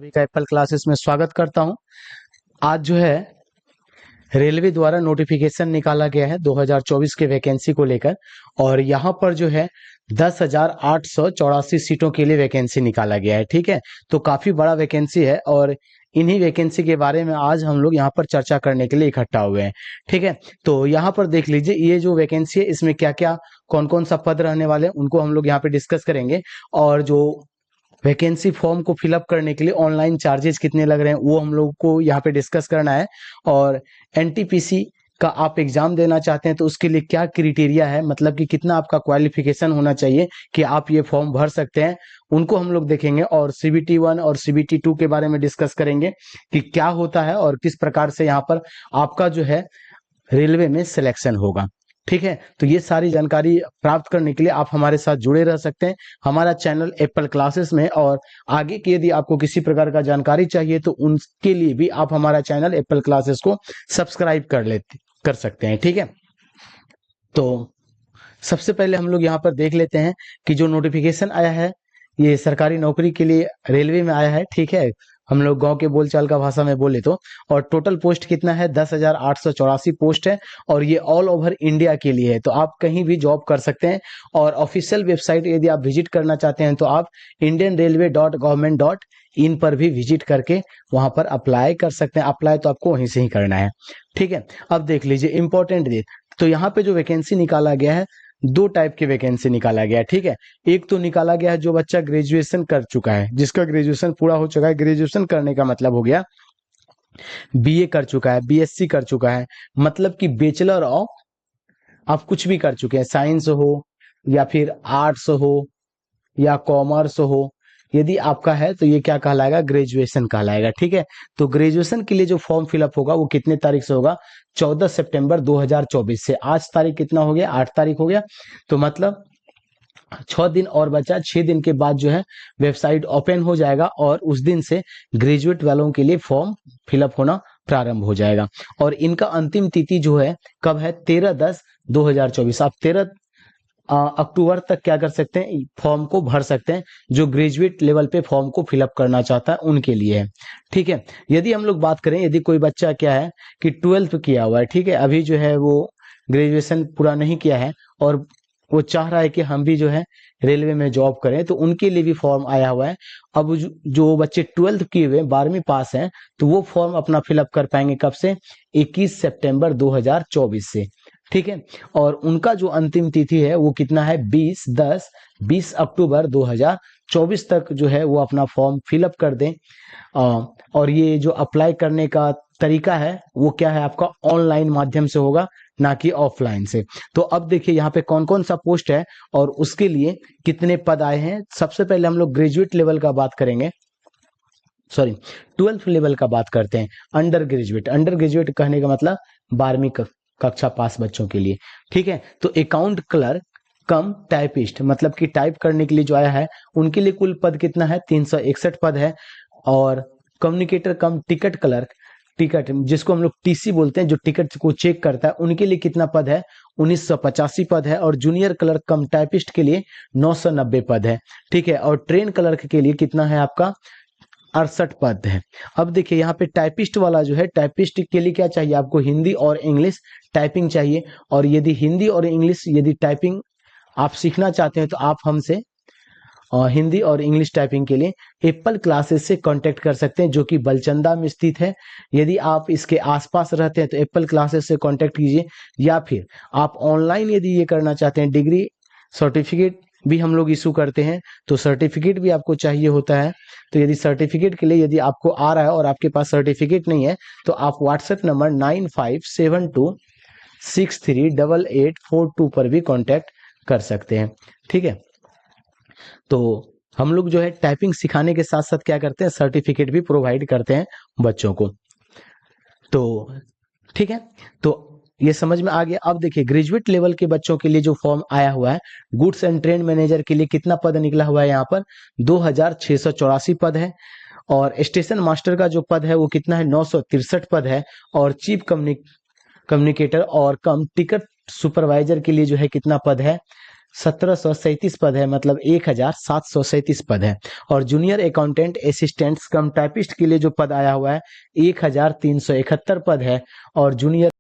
सभी का Apple classes में स्वागत करता हूं। आज जो है रेलवे द्वारा नोटिफिकेशन निकाला गया है 2024 के वैकेंसी को लेकर, और यहाँ पर जो है 10,884 सीटों के लिए वैकेंसी निकाला गया है। ठीक है, तो काफी बड़ा वैकेंसी है और इन्हीं वैकेंसी के बारे में आज हम लोग यहाँ पर चर्चा करने के लिए इकट्ठा हुए हैं। ठीक है, तो यहाँ पर देख लीजिए ये जो वैकेंसी है इसमें क्या क्या कौन कौन सा पद रहने वाले हैं उनको हम लोग यहाँ पे डिस्कस करेंगे, और जो वैकेंसी फॉर्म को फिलअप करने के लिए ऑनलाइन चार्जेस कितने लग रहे हैं वो हम लोग को यहाँ पे डिस्कस करना है। और एनटीपीसी का आप एग्जाम देना चाहते हैं तो उसके लिए क्या क्राइटेरिया है, मतलब कि कितना आपका क्वालिफिकेशन होना चाहिए कि आप ये फॉर्म भर सकते हैं, उनको हम लोग देखेंगे। और सीबीटी 1 और सीबीटी 2 के बारे में डिस्कस करेंगे कि क्या होता है और किस प्रकार से यहाँ पर आपका जो है रेलवे में सिलेक्शन होगा। ठीक है, तो ये सारी जानकारी प्राप्त करने के लिए आप हमारे साथ जुड़े रह सकते हैं हमारा चैनल एप्पल क्लासेस में। और आगे की यदि आपको किसी प्रकार का जानकारी चाहिए तो उनके लिए भी आप हमारा चैनल एप्पल क्लासेस को सब्सक्राइब कर सकते हैं। ठीक है, तो सबसे पहले हम लोग यहाँ पर देख लेते हैं कि जो नोटिफिकेशन आया है ये सरकारी नौकरी के लिए रेलवे में आया है। ठीक है, हम लोग गांव के बोलचाल का भाषा में बोले तो, और टोटल पोस्ट कितना है 10,884 पोस्ट है, और ये ऑल ओवर इंडिया के लिए है, तो आप कहीं भी जॉब कर सकते हैं। और ऑफिशियल वेबसाइट यदि आप विजिट करना चाहते हैं तो आप indianrailway.government.in पर भी विजिट करके वहां पर अप्लाई कर सकते हैं। अप्लाई तो आपको वहीं से ही करना है। ठीक है, अब देख लीजिए इंपॉर्टेंट डेट, तो यहाँ पे जो वैकेंसी निकाला गया है दो टाइप की वैकेंसी निकाला गया है। ठीक है, एक तो निकाला गया है जो बच्चा ग्रेजुएशन कर चुका है, जिसका ग्रेजुएशन पूरा हो चुका है। ग्रेजुएशन करने का मतलब हो गया बीए कर चुका है, बीएससी कर चुका है, मतलब कि बैचलर ऑफ आप कुछ भी कर चुके हैं, साइंस हो या फिर आर्ट्स हो या कॉमर्स हो, यदि आपका है तो ये क्या कहलाएगा, ग्रेजुएशन कहलाएगा। ठीक है, तो ग्रेजुएशन के लिए जो फॉर्म फिलअप होगा वो कितने तारीख से होगा, 14 सितंबर 2024 से। आज तारीख कितना हो गया, 8 तारीख हो गया, तो मतलब 6 दिन और बचा। 6 दिन के बाद जो है वेबसाइट ओपन हो जाएगा और उस दिन से ग्रेजुएट वालों के लिए फॉर्म फिलअप होना प्रारंभ हो जाएगा। और इनका अंतिम तिथि जो है कब है, 13/10/2024। आप 13 अक्टूबर तक क्या कर सकते हैं, फॉर्म को भर सकते हैं। जो ग्रेजुएट लेवल पे फॉर्म को फिलअप करना चाहता है उनके लिए है। ठीक है, यदि हम लोग बात करें, यदि कोई बच्चा क्या है कि 12th किया हुआ है, ठीक है, अभी जो है वो ग्रेजुएशन पूरा नहीं किया है और वो चाह रहा है कि हम भी जो है रेलवे में जॉब करें, तो उनके लिए भी फॉर्म आया हुआ है। अब जो बच्चे 12th किए हुए 12वीं पास हैं तो वो फॉर्म अपना फिलअप कर पाएंगे कब से, 21 सितंबर 2024 से। ठीक है, और उनका जो अंतिम तिथि है वो कितना है, 20 अक्टूबर 2024 तक जो है वो अपना फॉर्म फिलअप कर दें। और ये जो अप्लाई करने का तरीका है वो क्या है, आपका ऑनलाइन माध्यम से होगा, ना कि ऑफलाइन से। तो अब देखिए यहाँ पे कौन कौन सा पोस्ट है और उसके लिए कितने पद आए हैं। सबसे पहले हम लोग ग्रेजुएट लेवल का बात करेंगे, सॉरी 12th लेवल का बात करते हैं। अंडर ग्रेजुएट कहने का मतलब 12वीं कक्षा पास बच्चों के लिए। ठीक है, तो अकाउंट क्लर्क कम टाइपिस्ट, मतलब कि टाइप करने के लिए जो आया है उनके लिए कुल पद कितना है, 361 पद है। और कम्युनिकेटर कम टिकट क्लर्क, टिकट जिसको हम लोग टीसी बोलते हैं, जो टिकट को चेक करता है, उनके लिए कितना पद है, 1985 पद है। और जूनियर क्लर्क कम टाइपिस्ट के लिए 990 पद है। ठीक है, और ट्रेन क्लर्क के लिए कितना है आपका, 68 पद है। अब देखिए यहाँ पे टाइपिस्ट वाला जो है, टाइपिस्ट के लिए क्या चाहिए आपको, हिंदी और इंग्लिश टाइपिंग चाहिए। और यदि हिंदी और इंग्लिश यदि टाइपिंग आप सीखना चाहते हैं तो आप हमसे हिंदी और इंग्लिश टाइपिंग के लिए एप्पल क्लासेस से कांटेक्ट कर सकते हैं, जो कि बलचंदा में स्थित है। यदि आप इसके आसपास रहते हैं तो एप्पल क्लासेस से कांटेक्ट कीजिए, या फिर आप ऑनलाइन यदि ये करना चाहते हैं, डिग्री सर्टिफिकेट भी हम लोग इशू करते हैं, तो सर्टिफिकेट भी आपको चाहिए होता है। तो यदि सर्टिफिकेट के लिए यदि आपको आ रहा है और आपके पास सर्टिफिकेट नहीं है तो आप व्हाट्सएप नंबर 9572638842 पर भी कांटेक्ट कर सकते हैं। ठीक है, तो हम लोग जो है टाइपिंग सिखाने के साथ साथ क्या करते हैं, सर्टिफिकेट भी प्रोवाइड करते हैं बच्चों को। तो ठीक है, तो ये समझ में आ गया। अब देखिए ग्रेजुएट लेवल के बच्चों के लिए जो फॉर्म आया हुआ है, गुड्स एंड ट्रेन मैनेजर के लिए कितना पद निकला हुआ है, यहाँ पर 2684 पद है। और स्टेशन मास्टर का जो पद है वो कितना है, 963 पद है। और चीफ कम्युनिकेटर और कम टिकट सुपरवाइजर के लिए जो है कितना पद है, 1737 पद है, मतलब 1737 पद है। और जूनियर अकाउंटेंट असिस्टेंट्स कम टाइपिस्ट के लिए जो पद आया हुआ है 1371 पद है। और जूनियर